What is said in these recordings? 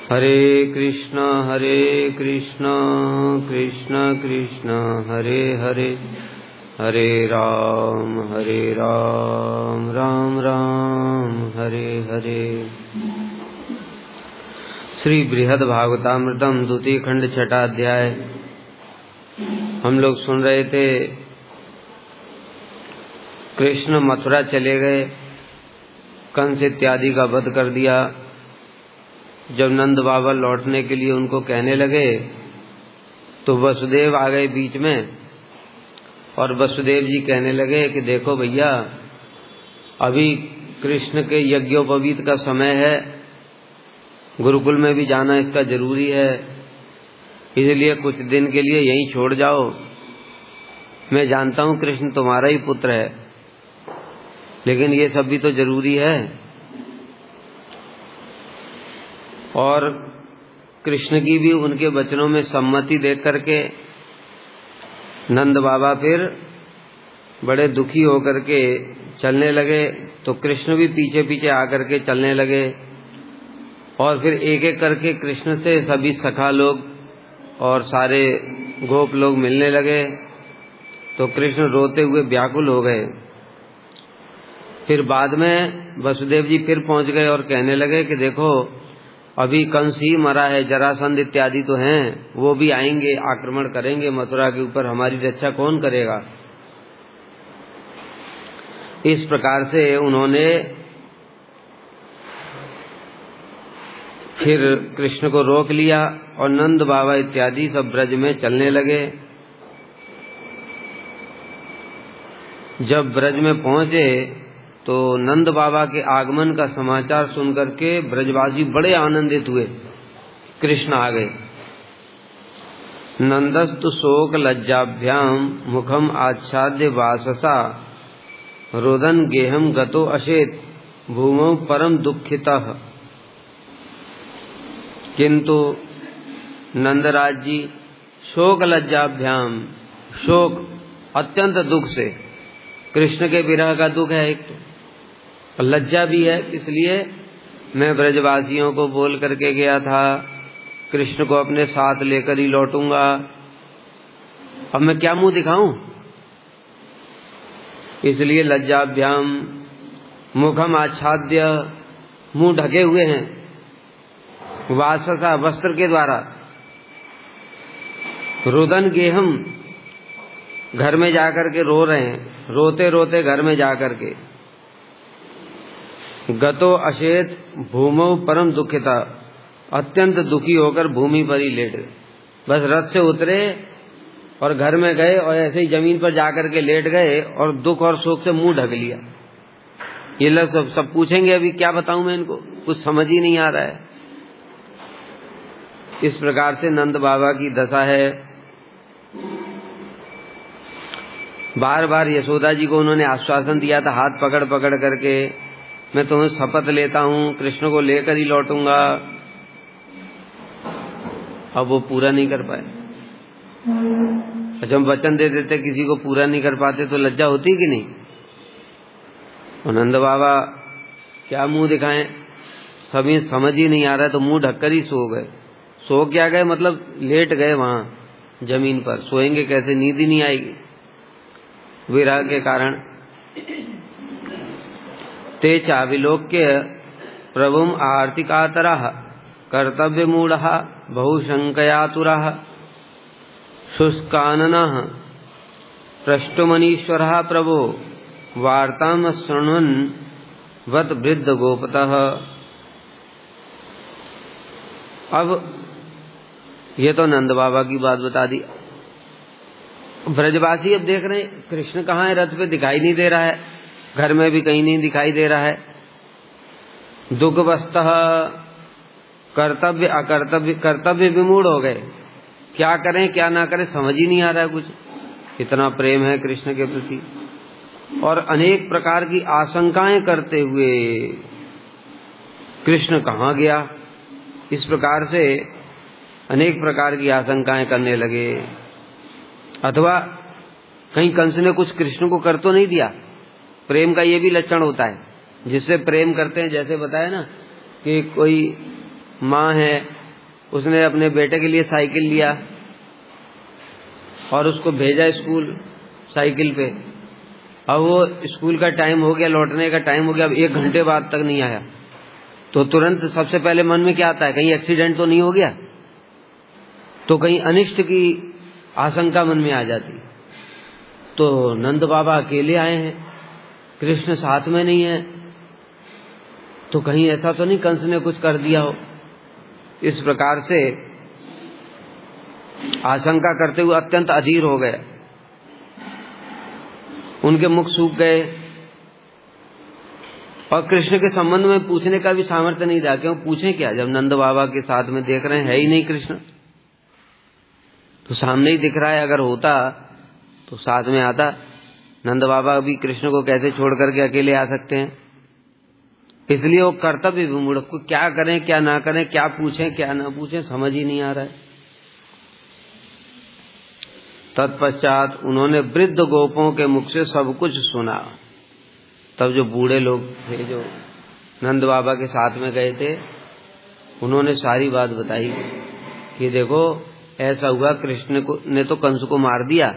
हरे कृष्ण कृष्ण कृष्ण हरे हरे, हरे राम राम राम हरे हरे। श्री बृहद भागवतामृतम द्वितीय खंड छठा अध्याय। हम लोग सुन रहे थे, कृष्ण मथुरा चले गए, कंस इत्यादि का वध कर दिया। जब नंद बाबा लौटने के लिए उनको कहने लगे तो वसुदेव आ गए बीच में, और वसुदेव जी कहने लगे कि देखो भैया, अभी कृष्ण के यज्ञोपवीत का समय है, गुरुकुल में भी जाना इसका जरूरी है, इसलिए कुछ दिन के लिए यहीं छोड़ जाओ। मैं जानता हूं कृष्ण तुम्हारा ही पुत्र है, लेकिन ये सब भी तो जरूरी है। और कृष्ण की भी उनके वचनों में सम्मति देख करके नंद बाबा फिर बड़े दुखी होकर के चलने लगे। तो कृष्ण भी पीछे पीछे आकर के चलने लगे, और फिर एक एक करके कृष्ण से सभी सखा लोग और सारे गोप लोग मिलने लगे। तो कृष्ण रोते हुए व्याकुल हो गए। फिर बाद में वसुदेव जी फिर पहुंच गए और कहने लगे कि देखो, अभी कंस ही मरा है, जरासंध इत्यादि तो हैं, वो भी आएंगे, आक्रमण करेंगे मथुरा के ऊपर, हमारी रक्षा कौन करेगा। इस प्रकार से उन्होंने फिर कृष्ण को रोक लिया और नंद बाबा इत्यादि सब ब्रज में चलने लगे। जब ब्रज में पहुंचे तो नंद बाबा के आगमन का समाचार सुनकर के ब्रजवासी बड़े आनंदित हुए, कृष्ण आ गए। नंदस्तु शोक लज्जाभ्याम मुखम आच्छाद्य वाससा रोदन गेहम गतो अशेत भूमौ परम दुखितः। किंतु नंदराज जी शोक लज्जाभ्याम, शोक अत्यंत दुख से, कृष्ण के विरह का दुख है एक, तो लज्जा भी है। इसलिए मैं ब्रजवासियों को बोल करके गया था कृष्ण को अपने साथ लेकर ही लौटूंगा, अब मैं क्या मुंह दिखाऊं। इसलिए लज्जाभ्याम, मुखम आच्छाद्य, मुंह ढके हुए हैं, वाससा वस्त्र के द्वारा, रुदन गेहम, घर में जाकर के रो रहे हैं, रोते रोते घर में जाकर के, गतो अशेत भूमौ परम दुखिता, अत्यंत दुखी होकर भूमि पर ही लेट गए। बस रथ से उतरे और घर में गए और ऐसे ही जमीन पर जाकर के लेट गए और दुख और शोक से मुंह ढक लिया। ये लोग सब पूछेंगे अभी क्या बताऊं मैं इनको, कुछ समझ ही नहीं आ रहा है। इस प्रकार से नंद बाबा की दशा है। बार बार यशोदा जी को उन्होंने आश्वासन दिया था, हाथ पकड़ पकड़ करके, मैं तुम्हें शपथ लेता हूं कृष्ण को लेकर ही लौटूंगा। अब वो पूरा नहीं कर पाए। अच्छा, हम वचन दे देते, किसी को पूरा नहीं कर पाते तो लज्जा होती कि नहीं। और नंद बाबा क्या मुंह दिखाएं, सभी समझ ही नहीं आ रहा है, तो मुंह ढककर ही सो गए। सो क्या गए मतलब लेट गए वहां जमीन पर, सोएंगे कैसे, नींद ही नहीं आएगी विरह के कारण। ते चाविलोक्य प्रभुम आर्तिकातरः कर्तव्य मूढ़ः बहुशंकयातुरः शुष्काननः पृष्ठमनीश्वरः प्रभो वार्ताम शृण्वन् वत वृद्ध गोपतः। अब ये तो नंद बाबा की बात बता दी। ब्रजवासी अब देख रहे हैं कृष्ण कहाँ है, रथ पे दिखाई नहीं दे रहा है, घर में भी कहीं नहीं दिखाई दे रहा है। दुर्गवस्तः कर्तव्य अकर्तव्य, कर्तव्य विमूढ़ हो गए, क्या करें क्या ना करें समझ ही नहीं आ रहा है कुछ। इतना प्रेम है कृष्ण के प्रति, और अनेक प्रकार की आशंकाएं करते हुए कृष्ण कहाँ गया, इस प्रकार से अनेक प्रकार की आशंकाएं करने लगे। अथवा कहीं कंस ने कुछ कृष्ण को कर तो नहीं दिया। प्रेम का ये भी लक्षण होता है, जिससे प्रेम करते हैं, जैसे बताया ना कि कोई माँ है उसने अपने बेटे के लिए साइकिल लिया और उसको भेजा स्कूल साइकिल पे। अब वो स्कूल का टाइम हो गया, लौटने का टाइम हो गया, अब 1 घंटे बाद तक नहीं आया। तो तुरंत सबसे पहले मन में क्या आता है, कहीं एक्सीडेंट तो नहीं हो गया, तो कहीं अनिष्ट की आशंका मन में आ जाती। तो नंद बाबा अकेले आए हैं, कृष्ण साथ में नहीं है, तो कहीं ऐसा तो नहीं कंस ने कुछ कर दिया हो। इस प्रकार से आशंका करते हुए अत्यंत अधीर हो गए, उनके मुख सूख गए और कृष्ण के संबंध में पूछने का भी सामर्थ्य नहीं रहा। क्यों पूछें क्या, जब नंद बाबा के साथ में देख रहे हैं है ही नहीं कृष्ण, तो सामने ही दिख रहा है। अगर होता तो साथ में आता। नंद बाबा भी कृष्ण को कैसे छोड़ करके अकेले आ सकते हैं, इसलिए वो कर्तव्य विमूढ़ को क्या करें क्या ना करें, क्या पूछें क्या ना पूछें, समझ ही नहीं आ रहा है। तत्पश्चात उन्होंने वृद्ध गोपों के मुख से सब कुछ सुना। तब जो बूढ़े लोग थे जो नंद बाबा के साथ में गए थे, उन्होंने सारी बात बताई कि देखो ऐसा हुआ, कृष्ण ने तो कंस को मार दिया,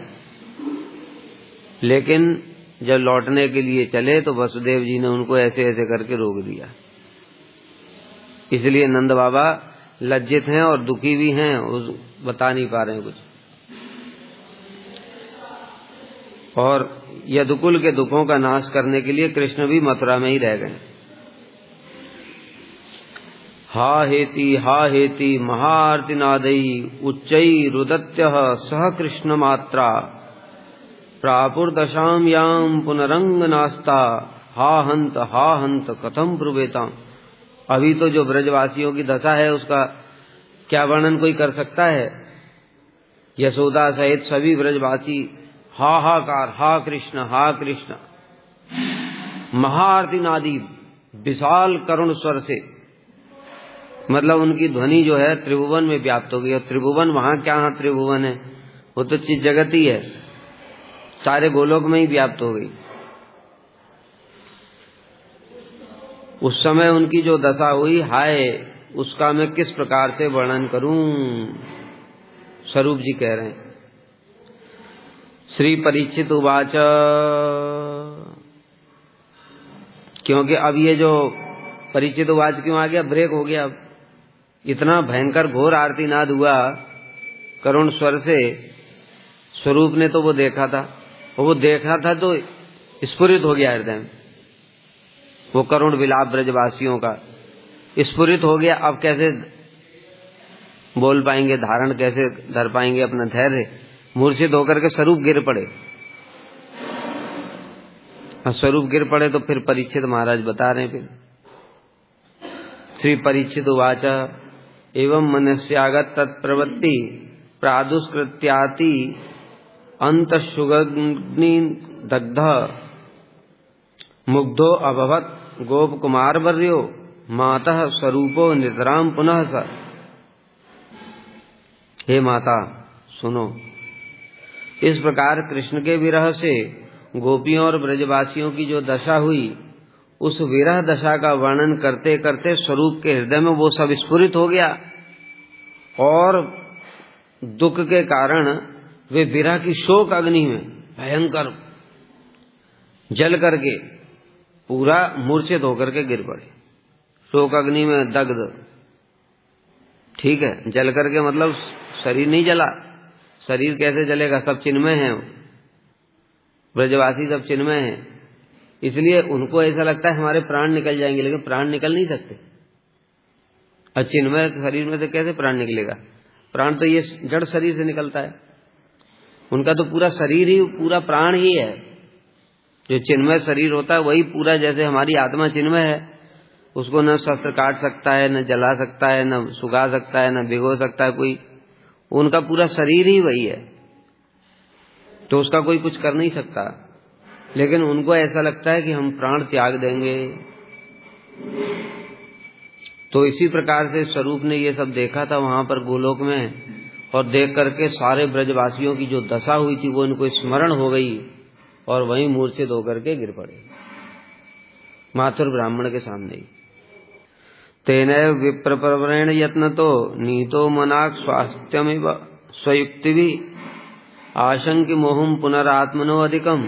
लेकिन जब लौटने के लिए चले तो वसुदेव जी ने उनको ऐसे ऐसे करके रोक दिया। इसलिए नंद बाबा लज्जित हैं और दुखी भी हैं, बता नहीं पा रहे हैं कुछ। और यदुकुल के दुखों का नाश करने के लिए कृष्ण भी मथुरा में ही रह गए। हा हेति महार्तिनादई उच्चई रुदत्य सह कृष्ण मात्रा प्रापुर्दशाम याम पुनरंग नास्ता हा हंत कथम ब्रुवेताम। अभी तो जो ब्रजवासियों की दशा है उसका क्या वर्णन कोई कर सकता है। यशोदा सहित सभी ब्रजवासी हाहाकार, हा कृष्ण महाआर्तिनादी विशाल करुण स्वर से, मतलब उनकी ध्वनि जो है त्रिभुवन में व्याप्त हो गई। और त्रिभुवन वहां क्या त्रिभुवन है, वो तो चित जगत ही है, सारे गोलोक में ही व्याप्त हो गई। उस समय उनकी जो दशा हुई, हाय उसका मैं किस प्रकार से वर्णन करूं। स्वरूप जी कह रहे हैं, श्री परीक्षित उवाच, क्योंकि अब ये जो परीक्षित उवाच क्यों आ गया, ब्रेक हो गया। अब इतना भयंकर घोर आर्तिनाद हुआ करुण स्वर से, स्वरूप ने तो वो देखा था, और वो देखा था तो स्फुरित हो गया हृदय में, वो करुण विलाप ब्रजवासियों का स्फुरित हो गया। अब कैसे बोल पाएंगे, धारण कैसे धर पाएंगे अपना धैर्य, मूर्छित होकर के स्वरूप गिर पड़े। स्वरूप गिर पड़े तो फिर परीक्षित महाराज बता रहे हैं, फिर श्री परीक्षित उवाच, एवं मनस्यागत तत्प्रवृत्ति प्रादुष्कृत्याति अंतशुगग्नि दग्ध मुग्धो अभवत गोप कुमार वर्यो मातः स्वरूपो नितराम पुनः स। हे माता सुनो, इस प्रकार कृष्ण के विरह से गोपियों और ब्रजवासियों की जो दशा हुई, उस विरह दशा का वर्णन करते करते स्वरूप के हृदय में वो सब स्फुरित हो गया, और दुख के कारण वे विरह की शोक अग्नि में भयंकर जल करके पूरा मूर्छित होकर के गिर पड़े। शोक अग्नि में दग्ध, ठीक है, जल करके मतलब शरीर नहीं जला, शरीर कैसे जलेगा, सब चिन्मय है, ब्रजवासी सब चिन्मय है, इसलिए उनको ऐसा लगता है हमारे प्राण निकल जाएंगे, लेकिन प्राण निकल नहीं सकते। चिन्मय शरीर में से कैसे प्राण निकलेगा, प्राण तो ये जड़ शरीर से निकलता है, उनका तो पूरा शरीर ही पूरा प्राण ही है। जो चिन्मय शरीर होता है वही पूरा, जैसे हमारी आत्मा चिन्मय है, उसको न शस्त्र काट सकता है, न जला सकता है, न सुखा सकता है, न भिगो सकता है कोई, उनका पूरा शरीर ही वही है, तो उसका कोई कुछ कर नहीं सकता। लेकिन उनको ऐसा लगता है कि हम प्राण त्याग देंगे। तो इसी प्रकार से स्वरूप ने ये सब देखा था वहां पर गोलोक में, और देख करके सारे ब्रजवासियों की जो दशा हुई थी वो इनको स्मरण हो गई, और वहीं मूर्छित होकर के गिर पड़े माथुर ब्राह्मण के सामने ही। तेनैव विप्रप्रवरेण यत्नतो नीतो मनाक् स्वास्थ्यमिव स्वयुक्तिभिः आशंक्य मोहं पुनरात्मनो अधिकं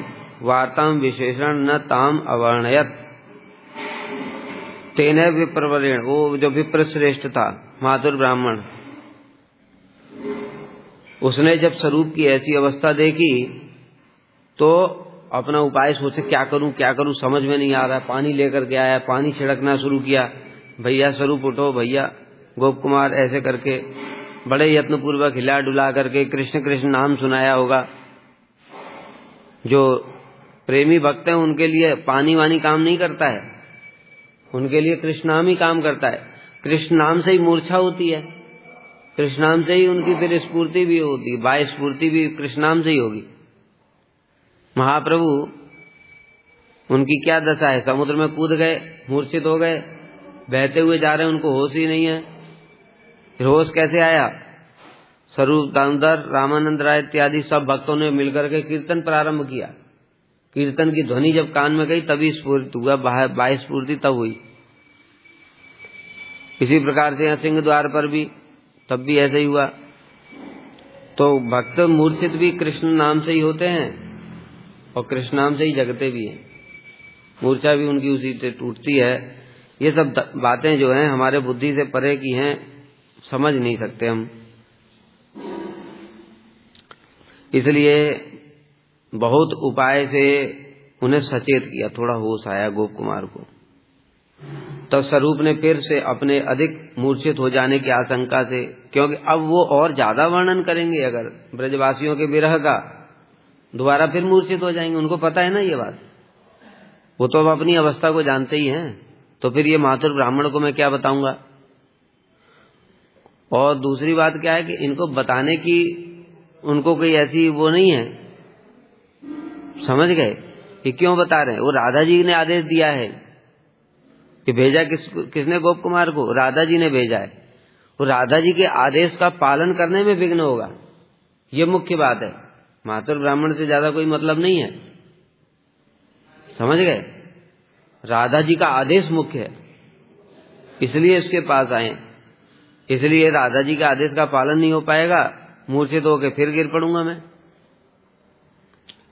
वार्तां विशेषण न ताम अवर्णयत। तेनैव विप्रवरेण, वो जो विप्र श्रेष्ठ था माथुर ब्राह्मण, उसने जब स्वरूप की ऐसी अवस्था देखी तो अपना उपाय सोचे क्या करूं समझ में नहीं आ रहा। पानी लेकर के आया, पानी छिड़कना शुरू किया, भैया स्वरूप उठो, भैया गोप कुमार, ऐसे करके बड़े यत्न पूर्वक हिला डुला करके कृष्ण कृष्ण नाम सुनाया होगा। जो प्रेमी भक्त हैं उनके लिए पानी वानी काम नहीं करता है, उनके लिए कृष्ण नाम ही काम करता है। कृष्ण नाम से ही मूर्छा होती है, कृष्ण नाम से ही उनकी फिर स्फूर्ति भी होती है, बाह्य स्फूर्ति भी कृष्ण नाम से ही होगी। महाप्रभु उनकी क्या दशा है, समुद्र में कूद गए, मूर्छित हो गए, बहते हुए जा रहे हैं, उनको होश ही नहीं है। फिर होश कैसे आया? स्वरूप दामोदर, रामानंद राय इत्यादि सब भक्तों ने मिलकर के कीर्तन प्रारंभ किया। कीर्तन की ध्वनि जब कान में गई तभी स्फूर्ति हुआ, बाह्य स्फूर्ति तब हुई। इसी प्रकार से यहाँ सिंह द्वार पर भी तब भी ऐसे ही हुआ। तो भक्त मूर्छित भी कृष्ण नाम से ही होते हैं और कृष्ण नाम से ही जगते भी हैं, मूर्छा भी उनकी उसी से टूटती है। ये सब बातें जो हैं हमारे बुद्धि से परे की हैं, समझ नहीं सकते हम। इसलिए बहुत उपाय से उन्हें सचेत किया, थोड़ा होश आया गोप कुमार को। तब स्वरूप ने फिर से अपने अधिक मूर्छित हो जाने की आशंका से, क्योंकि अब वो और ज्यादा वर्णन करेंगे अगर ब्रजवासियों के विरह का, दोबारा फिर मूर्छित हो जाएंगे। उनको पता है ना ये बात, वो तो अब अपनी अवस्था को जानते ही हैं। तो फिर ये माथुर ब्राह्मण को मैं क्या बताऊंगा? और दूसरी बात क्या है कि इनको बताने की उनको कोई ऐसी वो नहीं है, समझ गए कि क्यों बता रहे हैं? वो राधा जी ने आदेश दिया है कि भेजा किसने? गोप कुमार को राधा जी ने भेजा है। वो राधा जी के आदेश का पालन करने में विघ्न होगा, ये मुख्य बात है। माथुर ब्राह्मण से ज्यादा कोई मतलब नहीं है, समझ गए? राधा जी का आदेश मुख्य है, इसलिए इसके पास आए। इसलिए राधा जी के आदेश का पालन नहीं हो पाएगा, मूर्छित होकर फिर गिर पड़ूंगा मैं।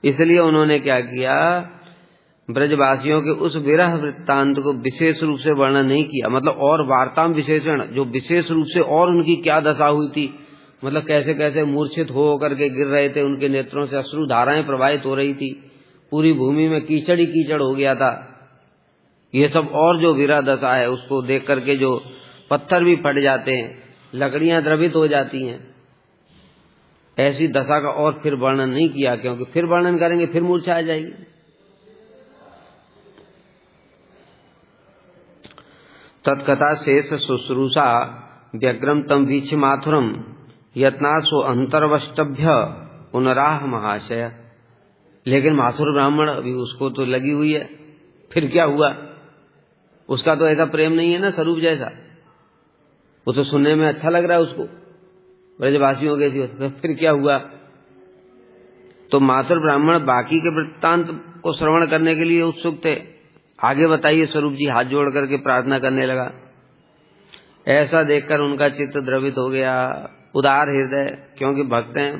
इसलिए उन्होंने क्या किया, ब्रजवासियों के उस विरह वृत्तांत को विशेष रूप से वर्णन नहीं किया, मतलब और वार्ताम विशेषण, जो विशेष रूप से और उनकी क्या दशा हुई थी, मतलब कैसे कैसे मूर्छित हो करके गिर रहे थे, उनके नेत्रों से अश्रु धाराएं प्रवाहित हो रही थी, पूरी भूमि में कीचड़ ही कीचड़ हो गया था। ये सब और जो विरह दशा है उसको देख करके जो पत्थर भी फट जाते हैं, लकड़ियां द्रवित हो जाती हैं, ऐसी दशा का और फिर वर्णन नहीं किया, क्योंकि फिर वर्णन करेंगे फिर मूर्छा आ जाएगी। तत्कथा शेष शुश्रूषा व्यग्रम तम वीक्ष्य माथुरम यत्नासो अंतर्वष्टभ्य पुनराह महाशय। लेकिन माथुर ब्राह्मण अभी उसको तो लगी हुई है, फिर क्या हुआ? उसका तो ऐसा प्रेम नहीं है ना स्वरूप जैसा, वो तो सुनने में अच्छा लग रहा है उसको, ब्रजवासियों के जी, तो फिर क्या हुआ? तो माथुर ब्राह्मण बाकी के वृत्तांत को श्रवण करने के लिए उत्सुक थे। आगे बताइए। स्वरूप जी हाथ जोड़ करके प्रार्थना करने लगा। ऐसा देखकर उनका चित्त द्रवित हो गया, उदार हृदय, क्योंकि भक्त हैं,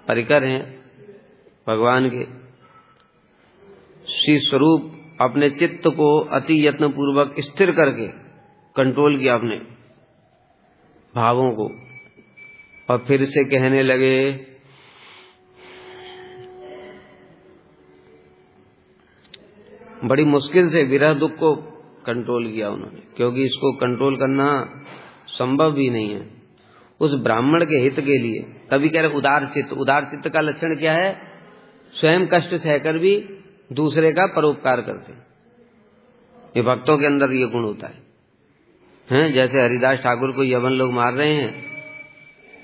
परिकर हैं भगवान के। श्री स्वरूप अपने चित्त को अति यत्न पूर्वक स्थिर करके कंट्रोल किया अपने भावों को, और फिर से कहने लगे, बड़ी मुश्किल से विरह दुख को कंट्रोल किया उन्होंने, क्योंकि इसको कंट्रोल करना संभव भी नहीं है उस ब्राह्मण के हित के लिए। तभी कह रहे उदार चित्त। उदार चित्त का लक्षण क्या है? स्वयं कष्ट सहकर भी दूसरे का परोपकार करते। ये भक्तों के अंदर ये गुण होता है। जैसे हरिदास ठाकुर को यवन लोग मार रहे हैं,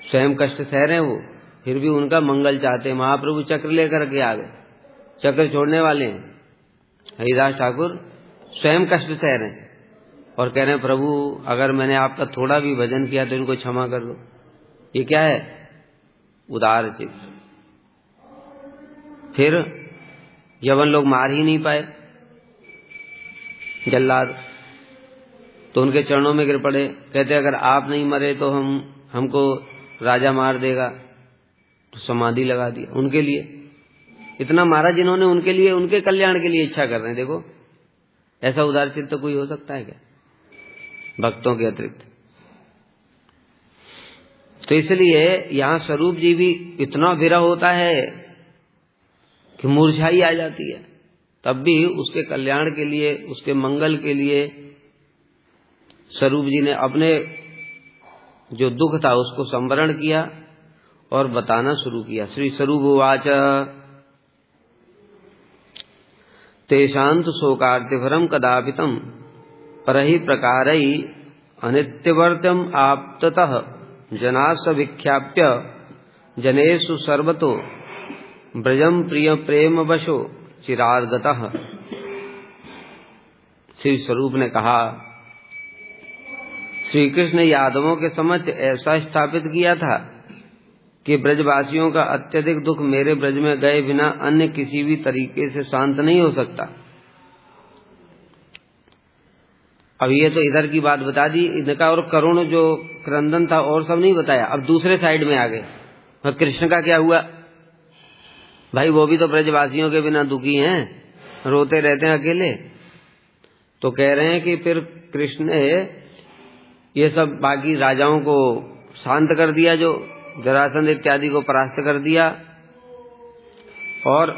स्वयं कष्ट सह रहे हैं वो, फिर भी उनका मंगल चाहते हैं। महाप्रभु चक्र लेकर के आ गए, चक्र छोड़ने वाले हैं। हरिदास ठाकुर स्वयं कष्ट सह रहे हैं और कह रहे हैं, प्रभु अगर मैंने आपका थोड़ा भी भजन किया तो इनको क्षमा कर दो। ये क्या है? उदार चित्त। फिर यवन लोग मार ही नहीं पाए, जल्लाद, तो उनके चरणों में गिर पड़े, कहते अगर आप नहीं मरे तो हमको राजा मार देगा, तो समाधि लगा दिया उनके लिए। इतना मारा जिन्होंने उनके लिए, उनके कल्याण के लिए इच्छा कर रहे हैं। देखो ऐसा उदार चित्त तो कोई हो सकता है क्या भक्तों के अतिरिक्त? तो इसलिए यहां स्वरूप जी भी इतना विरह होता है कि मूर्छाई आ जाती है, तब भी उसके कल्याण के लिए, उसके मंगल के लिए स्वरूप जी ने अपने जो दुख था उसको संवरण किया और बताना शुरू किया। श्री स्वरूप उवाच तेषांत शोकार्तिभरम कदापितम परहि प्रकारई अनित्यवर्त्यम आप्ततः जनास विख्याप्य जनेषु सर्वतो ब्रजम प्रिय प्रेम वशो चिरागतः। श्री स्वरूप ने कहा, श्री कृष्ण ने यादवों के समक्ष ऐसा स्थापित किया था कि ब्रजवासियों का अत्यधिक दुख मेरे ब्रज में गए बिना अन्य किसी भी तरीके से शांत नहीं हो सकता। अब ये तो इधर की बात बता दी, इनका और करुण जो क्रंदन था और सब नहीं बताया। अब दूसरे साइड में आ गए, और कृष्ण का क्या हुआ भाई? वो भी तो ब्रजवासियों के बिना दुखी हैं, रोते रहते हैं अकेले। तो कह रहे हैं कि फिर कृष्ण ने ये सब बाकी राजाओं को शांत कर दिया, जो जरासंध इत्यादि को परास्त कर दिया, और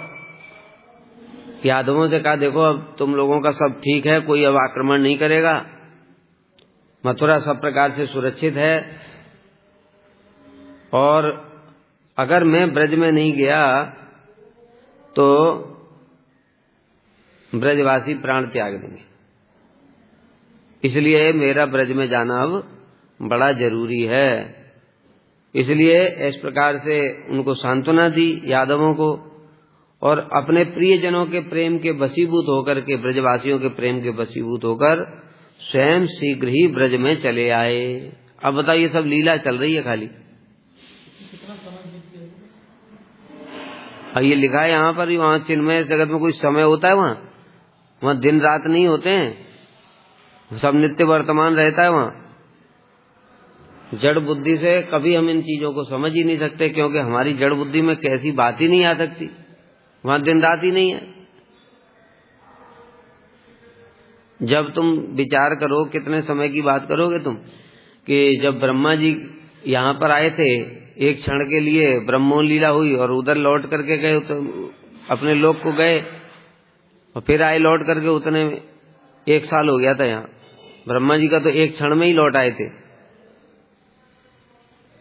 यादवों से कहा देखो अब तुम लोगों का सब ठीक है, कोई अब आक्रमण नहीं करेगा, मथुरा सब प्रकार से सुरक्षित है, और अगर मैं ब्रज में नहीं गया तो ब्रजवासी प्राण त्याग देंगे, इसलिए मेरा ब्रज में जाना अब बड़ा जरूरी है। इसलिए इस प्रकार से उनको सांत्वना दी यादवों को, और अपने प्रियजनों के प्रेम के वशीभूत होकर के, ब्रजवासियों के प्रेम के वशीभूत होकर स्वयं शीघ्र ही ब्रज में चले आए। अब बताइए सब लीला चल रही है खाली। अब ये लिखा है यहाँ पर, वहां चिन्मय जगत में कोई समय होता है? वहां दिन रात नहीं होते हैं, सब नित्य वर्तमान रहता है। वहां जड़ बुद्धि से कभी हम इन चीजों को समझ ही नहीं सकते, क्योंकि हमारी जड़ बुद्धि में कैसी बात ही नहीं आ सकती। वहां दिन रात ही नहीं है। जब तुम विचार करो, कितने समय की बात करोगे तुम, कि जब ब्रह्मा जी यहाँ पर आए थे, एक क्षण के लिए ब्रह्मोन लीला हुई और उधर लौट करके गए, तो अपने लोक को गए और फिर आए लौट करके, उतने में 1 साल हो गया था। यहाँ ब्रह्मा जी का तो एक क्षण में ही लौट आए थे,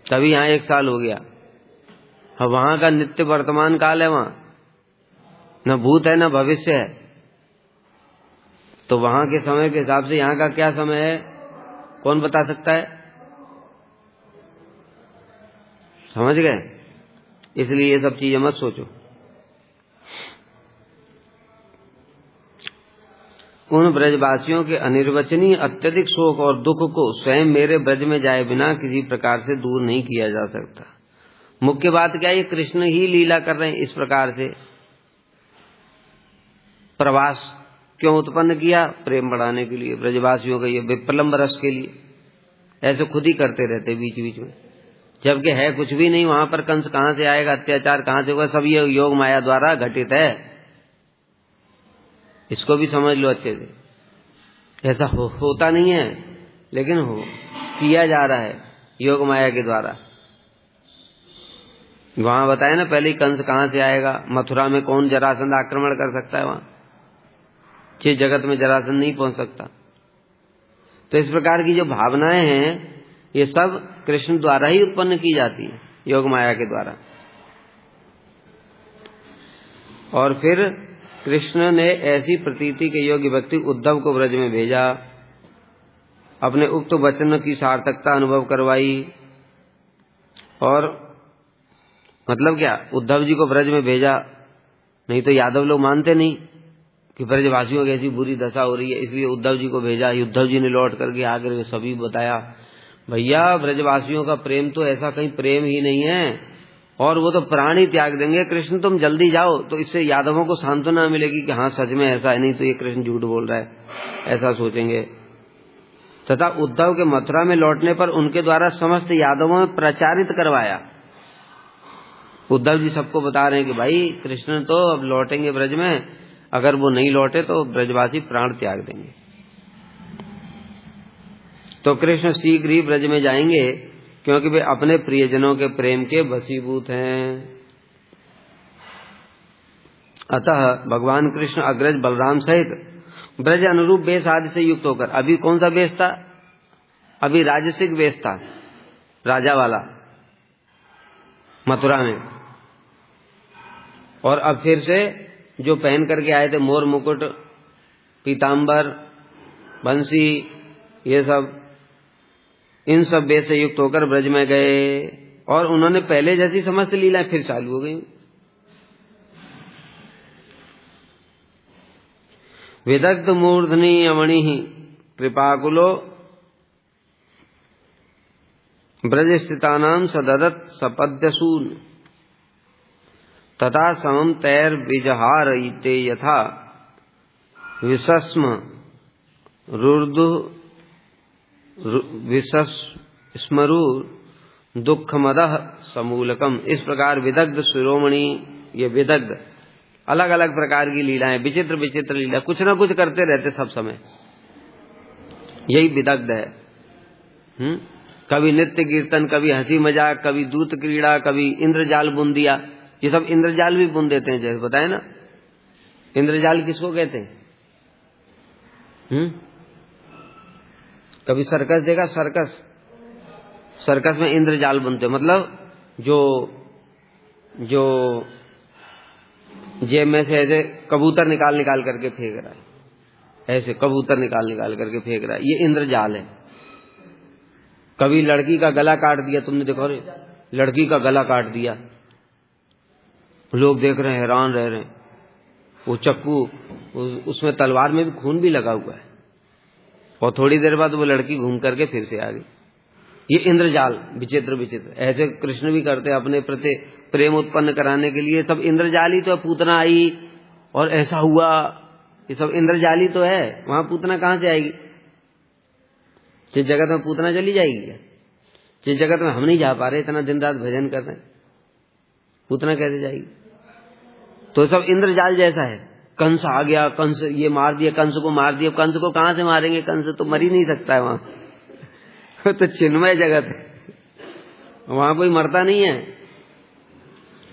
तभी यहाँ 1 साल हो गया। अब वहां का नित्य वर्तमान काल है, वहां न भूत है न भविष्य है। तो वहां के समय के हिसाब से यहाँ का क्या समय है, कौन बता सकता है? समझ गए? इसलिए ये सब चीजें मत सोचो। उन ब्रजवासियों के अनिर्वचनीय अत्यधिक शोक और दुख को स्वयं मेरे ब्रज में जाए बिना किसी प्रकार से दूर नहीं किया जा सकता। मुख्य बात क्या है, ये कृष्ण ही लीला कर रहे हैं। इस प्रकार से प्रवास क्यों उत्पन्न किया? प्रेम बढ़ाने के लिए, ब्रजवासियों का ये विप्रलंब रस के लिए। ऐसे खुद ही करते रहते बीच बीच में, जबकि है कुछ भी नहीं। वहां पर कंस कहां से आएगा, अत्याचार कहां से होगा? सब ये योग माया द्वारा घटित है। इसको भी समझ लो अच्छे से। ऐसा होता नहीं है, लेकिन किया जा रहा है योग माया के द्वारा। वहां बताया ना पहले ही, कंस कहां से आएगा, मथुरा में कौन जरासंध आक्रमण कर सकता है? वहां जिस जगत में जरासंध नहीं पहुंच सकता। तो इस प्रकार की जो भावनाएं हैं, ये सब कृष्ण द्वारा ही उत्पन्न की जाती है, योग माया के द्वारा। और फिर कृष्ण ने ऐसी प्रतीति के योग्य व्यक्ति उद्धव को ब्रज में भेजा, अपने उक्त वचन की सार्थकता अनुभव करवाई। और मतलब क्या, उद्धव जी को ब्रज में भेजा, नहीं तो यादव लोग मानते नहीं कि ब्रजवासियों की ऐसी बुरी दशा हो रही है, इसलिए उद्धव जी को भेजा। उद्धव जी ने लौट करके आकर सभी बताया, भैया ब्रजवासियों का प्रेम तो ऐसा कहीं प्रेम ही नहीं है, और वो तो प्राण ही त्याग देंगे। कृष्ण तुम जल्दी जाओ, तो इससे यादवों को सांत्वना मिलेगी कि हाँ सच में ऐसा है, नहीं तो ये कृष्ण झूठ बोल रहा है, ऐसा सोचेंगे। तथा उद्धव के मथुरा में लौटने पर उनके द्वारा समस्त यादवों में प्रचारित करवाया। उद्धव जी सबको बता रहे हैं कि भाई कृष्ण तो अब लौटेंगे ब्रज में, अगर वो नहीं लौटे तो ब्रजवासी प्राण त्याग देंगे। तो कृष्ण शीघ्र ही ब्रज में जाएंगे, क्योंकि वे अपने प्रियजनों के प्रेम के वशीभूत हैं। अतः भगवान कृष्ण अग्रज बलराम सहित ब्रज अनुरूप वेश आदि से युक्त होकर, अभी कौन सा वेश था? अभी राजसिक वेश था, राजा वाला मथुरा में। और अब फिर से जो पहन करके आए थे मोर मुकुट, पीतांबर, बंसी, ये सब, इन सब वेश से युक्त होकर ब्रज में गए और उन्होंने पहले जैसी समस्त लीलाएं फिर चालू हो गई। विदग्ध मूर्धनि अमणि कृपाकुलो ब्रज स्थितानां सददत सपद्यसून तथा समम तैर विजहारयिते यथा विसस्म रुर्दु विसस्मरु दुःखमदः समूलकम। इस प्रकार विदग्ध शिरोमणि, ये विदग्ध अलग अलग प्रकार की लीलाएं, विचित्र विचित्र लीला, कुछ ना कुछ करते रहते सब समय, यही विदग्ध है। कभी नृत्य कीर्तन, कभी हंसी मजाक, कभी दूत क्रीड़ा, कभी इंद्रजाल बुन दिया। ये सब इंद्रजाल भी बुन देते हैं, जैसे बताए ना। इंद्रजाल किसको कहते हैं? कभी सर्कस देखा? सर्कस, सर्कस में इंद्रजाल बुनते, मतलब जो जेब में से ऐसे कबूतर निकाल करके फेंक रहा है, ऐसे कबूतर निकाल करके फेंक रहा है, ये इंद्रजाल है। कभी लड़की का गला काट दिया, तुमने देखा रे, लड़की का गला काट दिया, लोग देख रहे हैं, हैरान रह रहे हैं। वो चक्कू, उसमें तलवार में भी खून भी लगा हुआ है, और थोड़ी देर बाद वो लड़की घूम करके फिर से आ गई। ये इंद्रजाल विचित्र विचित्र, ऐसे कृष्ण भी करते अपने प्रति प्रेम उत्पन्न कराने के लिए। सब इंद्रजाल ही तो है, पूतना आई और ऐसा हुआ, ये सब इंद्रजाल ही तो है। वहां पूतना कहां से आएगी? जिस जगत में पूतना चली जाएगी क्या? जिस जगत में हम नहीं जा पा रहे, इतना दिन रात भजन कर रहे हैं, पूतना कैसे जाएगी? तो सब इंद्रजाल जैसा है। कंस आ गया, कंस ये मार दिया, कंस को मार दिया। कंस को कहां से मारेंगे? कंस तो मर ही नहीं सकता है वहां तो चिन्मय जगत है, वहां कोई मरता नहीं है।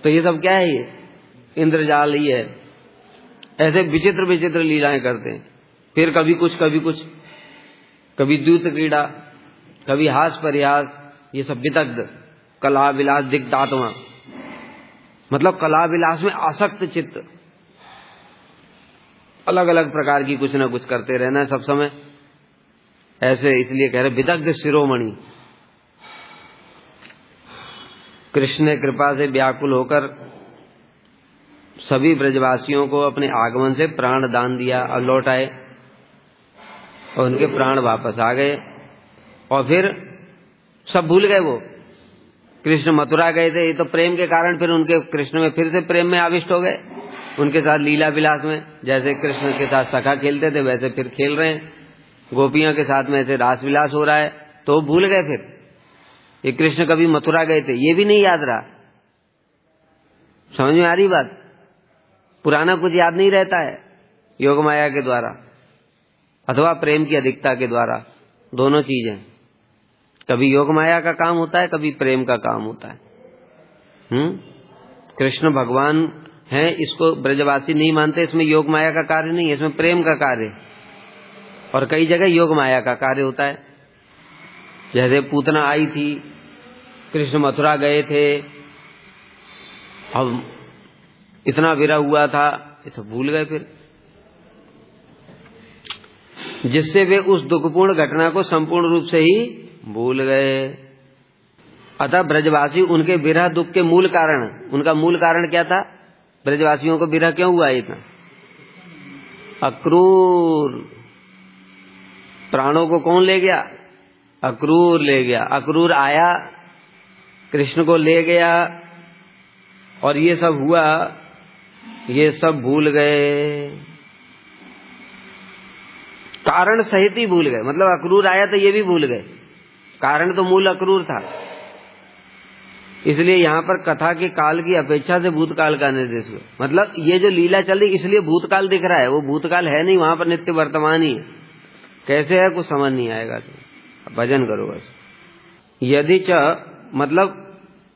तो ये सब क्या है? ये इंद्रजाल ही है। ऐसे विचित्र विचित्र लीलाएं करते हैं। फिर कभी कुछ कभी कुछ, कभी दूत क्रीड़ा, कभी हास परिहास, ये सब विदग्ध कला विलास दिग्धात्मा, मतलब कला विलास में आसक्त चित्त, अलग अलग प्रकार की कुछ ना कुछ करते रहना सब समय। ऐसे इसलिए कह रहे विदग्ध शिरोमणि। कृष्ण ने कृपा से व्याकुल होकर सभी ब्रजवासियों को अपने आगमन से प्राण दान दिया और लौट आए, और उनके प्राण वापस आ गए। और फिर सब भूल गए। वो कृष्ण मथुरा गए थे, ये तो प्रेम के कारण फिर उनके कृष्ण में फिर से प्रेम में आविष्ट हो गए, उनके साथ लीला विलास में। जैसे कृष्ण के साथ सखा खेलते थे वैसे फिर खेल रहे हैं, गोपियों के साथ में ऐसे रास विलास हो रहा है, तो भूल गए। फिर ये कृष्ण कभी मथुरा गए थे ये भी नहीं याद रहा। समझ में आ रही बात? पुराना कुछ याद नहीं रहता है योग माया के द्वारा अथवा प्रेम की अधिकता के द्वारा, दोनों चीजें। कभी योग माया का काम होता है, कभी प्रेम का काम होता है। कृष्ण भगवान हैं, इसको ब्रजवासी नहीं मानते। इसमें योग माया का कार्य नहीं है, इसमें प्रेम का कार्य। और कई जगह योग माया का कार्य होता है। जैसे पूतना आई थी, कृष्ण मथुरा गए थे, अब इतना विरह हुआ था, ये सब भूल गए फिर, जिससे वे उस दुखपूर्ण घटना को संपूर्ण रूप से ही भूल गए। अतः ब्रजवासी उनके विरह दुख के मूल कारण, उनका मूल कारण क्या था? ब्रजवासियों को विरह क्यों हुआ इतना? अक्रूर। प्राणों को कौन ले गया? अक्रूर ले गया। अक्रूर आया, कृष्ण को ले गया, और ये सब हुआ, ये सब भूल गए। कारण सहित ही भूल गए, मतलब अक्रूर आया तो ये भी भूल गए, कारण तो मूल अक्रूर था। इसलिए यहाँ पर कथा के काल की अपेक्षा से भूतकाल का निर्देश हुआ। मतलब ये जो लीला चल रही इसलिए भूतकाल दिख रहा है, वो भूतकाल है नहीं, वहां पर नित्य वर्तमान ही है। कैसे है कुछ समझ नहीं आएगा, तो भजन करो बस। यदि च मतलब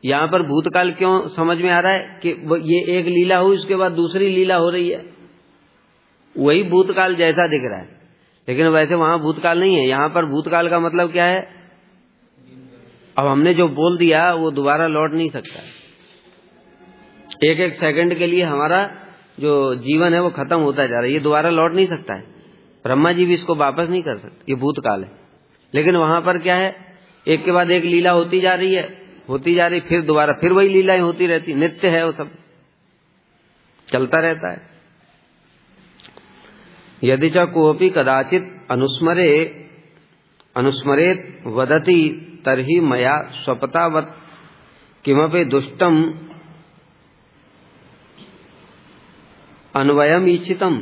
यहाँ पर भूतकाल क्यों समझ में आ रहा है कि ये एक लीला हुई, उसके बाद दूसरी लीला हो रही है, वही भूतकाल जैसा दिख रहा है, लेकिन वैसे वहां भूतकाल नहीं है। यहाँ पर भूतकाल का मतलब क्या है, अब हमने जो बोल दिया वो दोबारा लौट नहीं सकता। एक एक सेकंड के लिए हमारा जो जीवन है वो खत्म होता जा रहा है, ये दोबारा लौट नहीं सकता है। ब्रह्मा जी भी इसको वापस नहीं कर सकते, ये भूतकाल है। लेकिन वहां पर क्या है, एक के बाद एक लीला होती जा रही है, होती जा रही, फिर दोबारा फिर वही लीलाएं होती रहती, नित्य है, वो सब चलता रहता है। यदि च कोपि कदाचित अनुस्मरेत वदति तर्हि मया स्वपतावत् किमपि दुष्टम अन्वयम ईच्छितम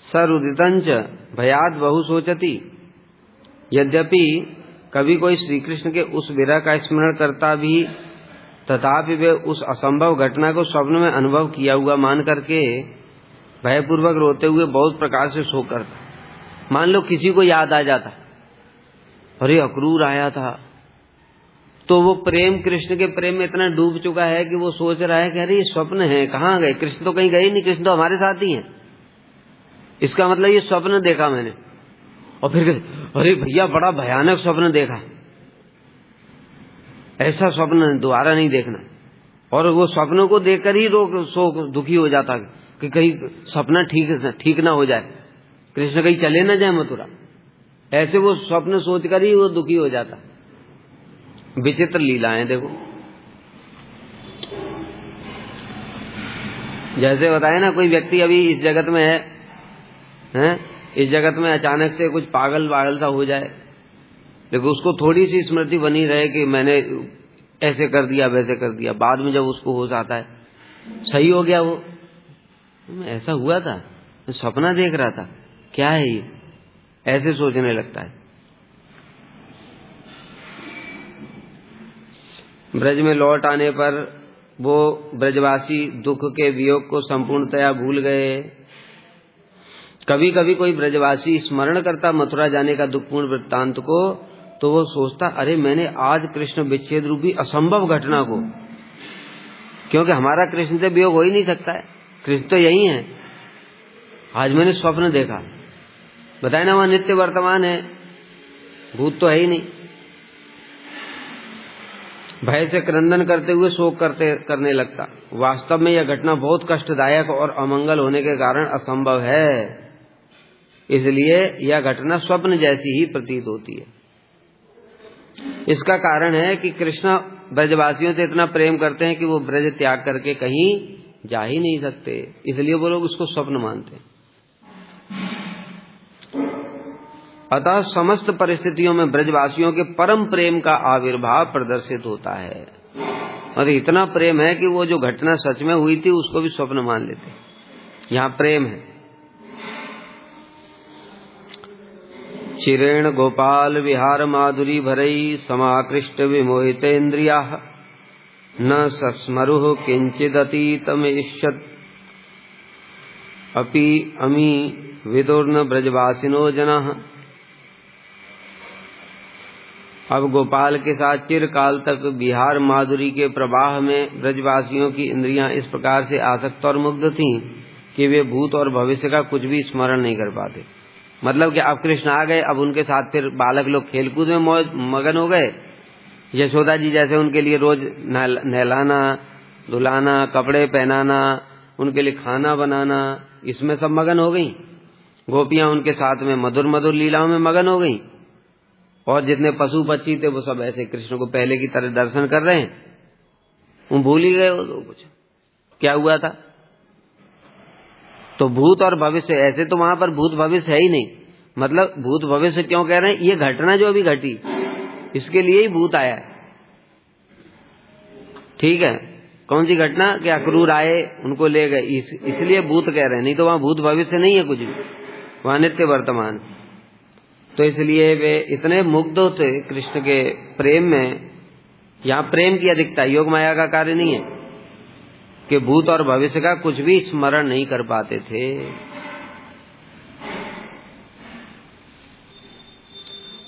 सरुदितंच भयाद बहु सोचति। यद्यपि कभी कोई श्री कृष्ण के उस विरह का स्मरण करता भी, तथापि वे उस असंभव घटना को स्वप्न में अनुभव किया हुआ मान करके भयपूर्वक रोते हुए बहुत प्रकार से शोक करता। मान लो किसी को याद आ जाता, अरे अक्रूर आया था, तो वो प्रेम, कृष्ण के प्रेम में इतना डूब चुका है कि वो सोच रहा है कि अरे ये स्वप्न है, कहाँ गए कृष्ण, तो कहीं गए नहीं, कृष्ण तो हमारे साथ ही हैं, इसका मतलब ये स्वप्न देखा मैंने। और फिर अरे भैया बड़ा भयानक स्वप्न देखा, ऐसा स्वप्न दोबारा नहीं देखना। और वो स्वप्नों को देखकर ही दुखी हो जाता कि कहीं सपना ठीक ना हो जाए, कृष्ण कहीं चले ना जाए मथुरा, ऐसे वो स्वप्न सोचकर ही वो दुखी हो जाता। विचित्र लीलाएं देखो। जैसे बताए ना, कोई व्यक्ति अभी इस जगत में है, इस जगत में अचानक से कुछ पागल सा हो जाए, लेकिन उसको थोड़ी सी स्मृति बनी रहे कि मैंने ऐसे कर दिया वैसे कर दिया, बाद में जब उसको होश आता है, सही हो गया, वो ऐसा हुआ था, सपना देख रहा था, क्या है ये, ऐसे सोचने लगता है। ब्रज में लौट आने पर वो ब्रजवासी दुख के वियोग को संपूर्णतया भूल गए। कभी कभी कोई ब्रजवासी स्मरण करता मथुरा जाने का दुखपूर्ण वृत्तांत को, तो वो सोचता, अरे मैंने आज कृष्ण विच्छेद रूपी असंभव घटना को, क्योंकि हमारा कृष्ण से वियोग हो ही नहीं सकता है, कृष्ण तो यही है, आज मैंने स्वप्न देखा। बताए ना, वहां नित्य वर्तमान है, भूत तो है ही नहीं। भय से क्रंदन करते हुए शोक करने लगता। वास्तव में यह घटना बहुत कष्टदायक और अमंगल होने के कारण असंभव है, इसलिए यह घटना स्वप्न जैसी ही प्रतीत होती है। इसका कारण है कि कृष्ण ब्रजवासियों से इतना प्रेम करते हैं कि वो ब्रज त्याग करके कहीं जा ही नहीं सकते, इसलिए वो लोग उसको स्वप्न मानते हैं। अतः समस्त परिस्थितियों में ब्रजवासियों के परम प्रेम का आविर्भाव प्रदर्शित होता है। और इतना प्रेम है कि वो जो घटना सच में हुई थी उसको भी स्वप्न मान लेते। यहाँ प्रेम है। चिरेण गोपाल विहार माधुरी भरई समाकृष्ट विमोहितेन्द्रिया न सस्मरुः किंचिदतीतमेष्यत् अपि अमी विदुर्न ब्रजवासिनो जनाः। अब गोपाल के साथ चिरकाल तक बिहार माधुरी के प्रवाह में ब्रजवासियों की इंद्रियां इस प्रकार से आसक्त और मुग्ध थीं कि वे भूत और भविष्य का कुछ भी स्मरण नहीं कर पाते। मतलब कि अब कृष्ण आ गए, अब उनके साथ फिर बालक लोग खेलकूद में मगन हो गए। यशोदा जी जैसे उनके लिए रोज नहलाना, धुलाना, कपड़े पहनाना, उनके लिए खाना बनाना, इसमें सब मगन हो गई। गोपियां उनके साथ में मधुर मधुर लीलाओं में मगन हो गई। और जितने पशु पक्षी थे वो सब ऐसे कृष्ण को पहले की तरह दर्शन कर रहे हैं, वो भूल ही गए वो तो कुछ क्या हुआ था। तो भूत और भविष्य, ऐसे तो वहां पर भूत भविष्य है ही नहीं। मतलब भूत भविष्य क्यों कह रहे हैं, ये घटना जो अभी घटी इसके लिए ही भूत आया है। ठीक है, कौन सी घटना, कि अक्रूर आए उनको ले गए, इसलिए भूत कह रहे हैं, नहीं तो वहां भूत भविष्य नहीं है कुछ भी, वहां नित्य वर्तमान। तो इसलिए वे इतने मुग्ध होते कृष्ण के प्रेम में। यहाँ प्रेम की अधिकता, योग माया का कार्य नहीं है कि भूत और भविष्य का कुछ भी स्मरण नहीं कर पाते थे।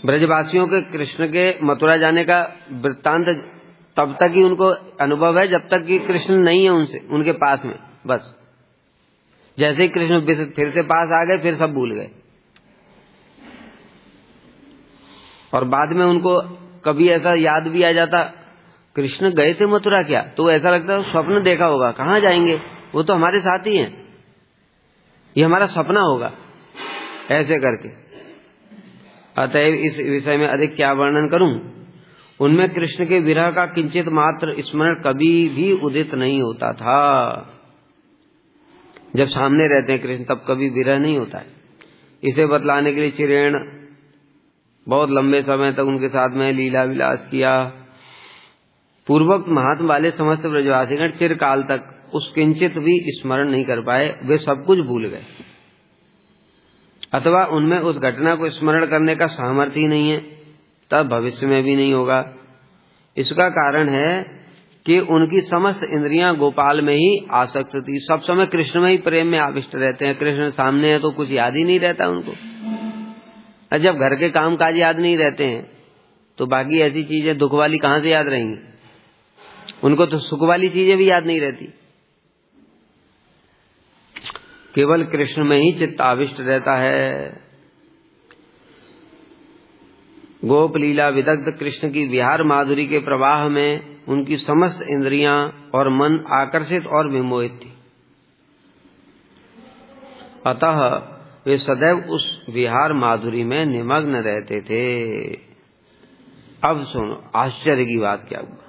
ब्रजवासियों के कृष्ण के मथुरा जाने का वृत्तांत तब तक ही उनको अनुभव है जब तक कि कृष्ण नहीं है उनसे, उनके पास में। बस जैसे ही कृष्ण फिर से पास आ गए, फिर सब भूल गए। और बाद में उनको कभी ऐसा याद भी आ जाता, कृष्ण गए थे मथुरा क्या, तो ऐसा लगता स्वप्न देखा होगा, कहाँ जाएंगे, वो तो हमारे साथ ही हैं, ये हमारा सपना होगा, ऐसे करके। अतएव इस विषय में अधिक क्या वर्णन करूं। उनमें कृष्ण के विरह का किंचित मात्र स्मरण कभी भी उदित नहीं होता था। जब सामने रहते हैं कृष्ण तब कभी विरह नहीं होता है। इसे बतलाने के लिए चिरेण बहुत लंबे समय तक उनके साथ में लीला विलास किया। पूर्वोक्त महात्मा वाले समस्त ब्रजवासीगण चिरकाल तक उस किंचित भी स्मरण नहीं कर पाए, वे सब कुछ भूल गए, अथवा उनमें उस घटना को स्मरण करने का सामर्थ्य ही नहीं है, तब भविष्य में भी नहीं होगा। इसका कारण है कि उनकी समस्त इंद्रियां गोपाल में ही आसक्त थी, सब समय कृष्ण में ही प्रेम में आविष्ट रहते हैं। कृष्ण सामने है तो कुछ याद ही नहीं रहता उनको। और जब घर के काम काज याद नहीं रहते हैं तो बाकी ऐसी चीजें दुख वाली कहां से याद रहेंगी। उनको तो सुख वाली चीजें भी याद नहीं रहती, केवल कृष्ण में ही चित्त आविष्ट रहता है। गोप लीला विदग्ध कृष्ण की विहार माधुरी के प्रवाह में उनकी समस्त इंद्रियां और मन आकर्षित और विमोहित थी। अतः वे सदैव उस विहार माधुरी में निमग्न रहते थे। अब सुनो आश्चर्य की बात क्या हुआ।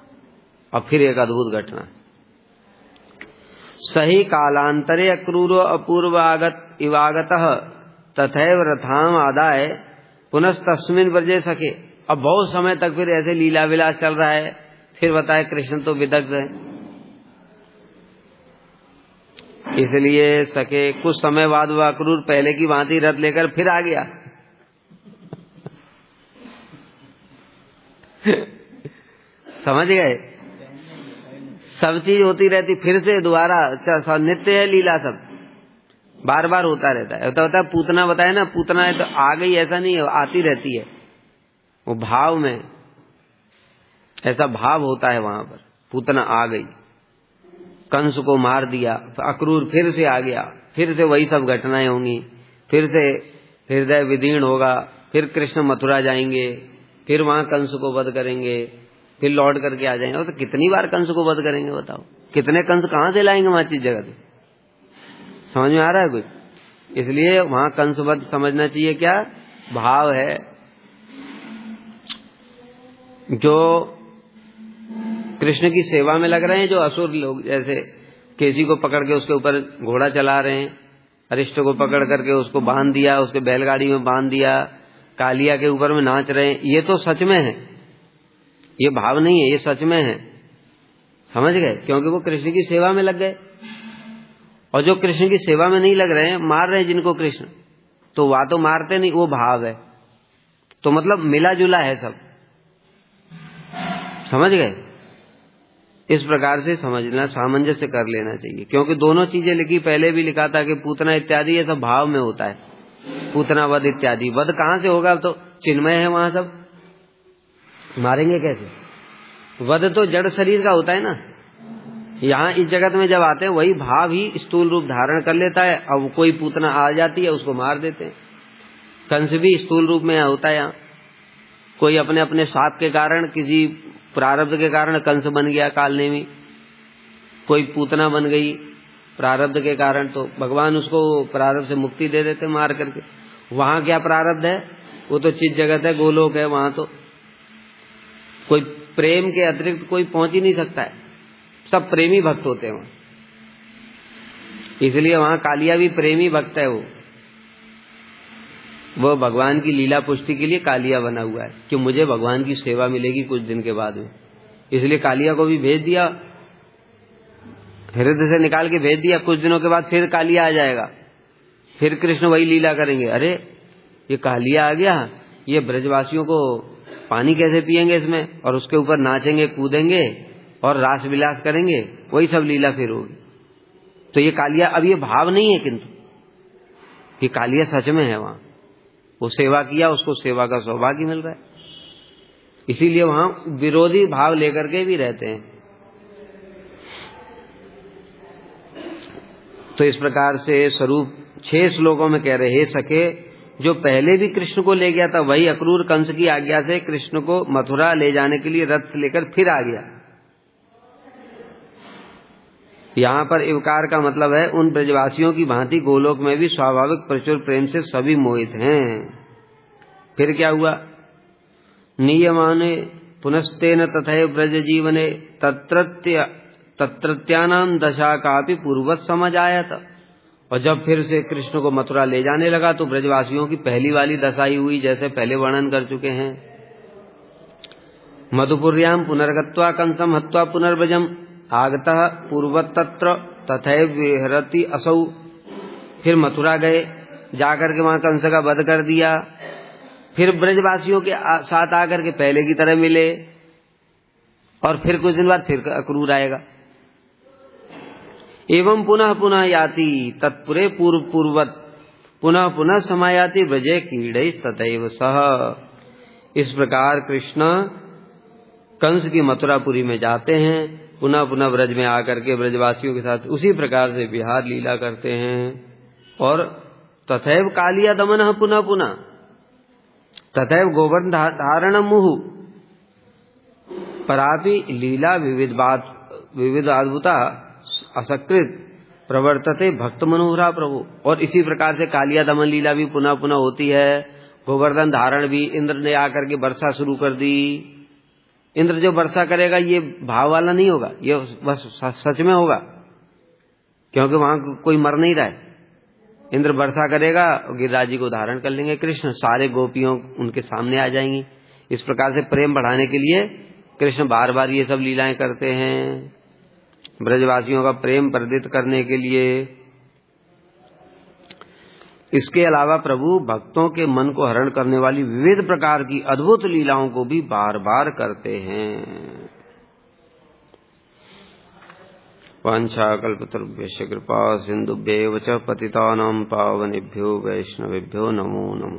अब फिर एक अद्भुत घटना। सही कालांतरे अक्रूरो अपूर्वागत इवागतः तथैव रथाम आदाय पुनस्तस्मिन् ब्रजे सखे। अब बहुत समय तक फिर ऐसे लीला विलास चल रहा है। फिर बताए कृष्ण तो विदग्ध है, इसलिए सके कुछ समय बाद वह अक्रूर पहले की भांति रथ लेकर फिर आ गया। समझ गए, सब चीज होती रहती फिर से दोबारा, नित्य है लीला, सब बार बार होता रहता है। होता पूतना बताए ना, पूतना है तो आ गई ऐसा नहीं है, आती रहती है। वो भाव में ऐसा भाव होता है वहां पर, पूतना आ गई, कंस को मार दिया, अक्रूर फिर से आ गया, फिर से वही सब घटनाएं होंगी, फिर से हृदय विदीर्ण होगा, फिर कृष्ण मथुरा जाएंगे, फिर वहां कंस को वध करेंगे, फिर लौट करके आ जाएंगे। तो कितनी बार कंस को वध करेंगे बताओ, कितने कंस कहां से लाएंगे वहां चीज जगत। समझ में आ रहा है कुछ? इसलिए वहां कंस वध समझना चाहिए क्या भाव है। जो कृष्ण की सेवा में लग रहे हैं, जो असुर लोग, जैसे केसी को पकड़ के उसके ऊपर घोड़ा चला रहे हैं, अरिष्ट को पकड़ करके उसको बांध दिया, उसके बैलगाड़ी में बांध दिया, कालिया के ऊपर में नाच रहे हैं, ये तो सच में है, ये भाव नहीं है, ये सच में है। समझ गए? क्योंकि वो कृष्ण की सेवा में लग गए। और जो कृष्ण की सेवा में नहीं लग रहे हैं, मार रहे हैं जिनको कृष्ण, तो वह तो मारते नहीं, वो भाव है। तो मतलब मिला जुला है सब। समझ गए? इस प्रकार से समझना, सामंजस्य कर लेना चाहिए। क्योंकि दोनों चीजें लिखी, पहले भी लिखा था कि पूतना इत्यादि ये सब भाव में होता है। पूतना वध इत्यादि, वध कहां से होगा? तो चिन्मय है वहां, सब मारेंगे कैसे? वध तो जड़ शरीर का होता है ना। यहाँ इस जगत में जब आते हैं वही भाव ही स्थूल रूप धारण कर लेता है। अब कोई पूतना आ जाती है, उसको मार देते हैं। कंस भी स्थूल रूप में होता है। यहाँ कोई अपने अपने साप के कारण, किसी प्रारब्ध के कारण कंस बन गया कालनेमी, कोई पूतना बन गई प्रारब्ध के कारण, तो भगवान उसको प्रारब्ध से मुक्ति दे देते मार करके। वहां क्या प्रारब्ध है? वो तो चित जगत है, गोलोक है, वहां तो कोई प्रेम के अतिरिक्त कोई पहुंच ही नहीं सकता है। सब प्रेमी भक्त होते हैं वहां, इसलिए वहां कालिया भी प्रेमी भक्त है। वो भगवान की लीला पुष्टि के लिए कालिया बना हुआ है कि मुझे भगवान की सेवा मिलेगी कुछ दिन के बाद में, इसलिए कालिया को भी भेज दिया, हृदय से निकाल के भेज दिया। कुछ दिनों के बाद फिर कालिया आ जाएगा, फिर कृष्ण वही लीला करेंगे। अरे ये कालिया आ गया, ये ब्रजवासियों को पानी कैसे पिएंगे इसमें, और उसके ऊपर नाचेंगे कूदेंगे और रास विलास करेंगे, वही सब लीला फिर होगी। तो ये कालिया, अब ये भाव नहीं है, किंतु ये कालिया सच में है। वहां वो सेवा किया, उसको सेवा का सौभाग्य मिल रहा है, इसीलिए वहां विरोधी भाव लेकर के भी रहते हैं। तो इस प्रकार से स्वरूप 6 श्लोकों में कह रहे, हे सखे, जो पहले भी कृष्ण को ले गया था वही अक्रूर कंस की आज्ञा से कृष्ण को मथुरा ले जाने के लिए रथ लेकर फिर आ गया। यहां पर इवकार का मतलब है उन ब्रजवासियों की भांति गोलोक में भी स्वाभाविक प्रचुर प्रेम से सभी मोहित हैं। फिर क्या हुआ, नियमाने पुनस्तेन तथैव ब्रज जीवने तत्रत्यानां दशा कापि पूर्वत समझ आया था। और जब फिर से कृष्ण को मथुरा ले जाने लगा तो ब्रजवासियों की पहली वाली दशा ही हुई, जैसे पहले वर्णन कर चुके हैं। मधुपुर्याम पुनर्गत्वा कंसम हत्वा पुनर्ब्रजम आगतः पूर्वतत्र तथैव विहरति असौ। फिर मथुरा गए, जाकर के वहां कंस का वध कर दिया, फिर ब्रजवासियों के साथ आकर के पहले की तरह मिले, और फिर कुछ दिन बाद फिर अक्रूर आएगा। एवं पुनः पुनः याति तत्पुरे पूर्व पूर्वत पुनः पुनः समायाति ब्रजे कीड़े तथैव सह। इस प्रकार कृष्ण कंस की मथुरापुरी में जाते हैं, पुनः पुनः ब्रज में आकर के ब्रजवासियों के साथ उसी प्रकार से विहार लीला करते हैं। और तथैव कालिया दमन पुनः पुनः तथैव गोवर्धन धारण मुहु परापि लीला विविध अद्भुता असकृत प्रवर्तते भक्त मनोहरा प्रभु। और इसी प्रकार से कालिया दमन लीला भी पुनः पुनः होती है। गोवर्धन धारण भी इंद्र ने आकर के वर्षा शुरू कर दी। इंद्र जो वर्षा करेगा ये भाव वाला नहीं होगा, ये बस सच में होगा, क्योंकि वहां कोई मर नहीं रहा है। इंद्र वर्षा करेगा, गिरिराज जी को धारण कर लेंगे कृष्ण, सारे गोपियों उनके सामने आ जाएंगी। इस प्रकार से प्रेम बढ़ाने के लिए कृष्ण बार बार ये सब लीलाएं करते हैं, ब्रजवासियों का प्रेम वर्धित करने के लिए। इसके अलावा प्रभु भक्तों के मन को हरण करने वाली विविध प्रकार की अद्भुत लीलाओं को भी बार बार करते हैं। वाञ्छाकल्पतरुभ्यश्च कृपा सिन्धुभ्यैव च पतितानां पावनेभ्यो वैष्णवेभ्यो नमो नमः।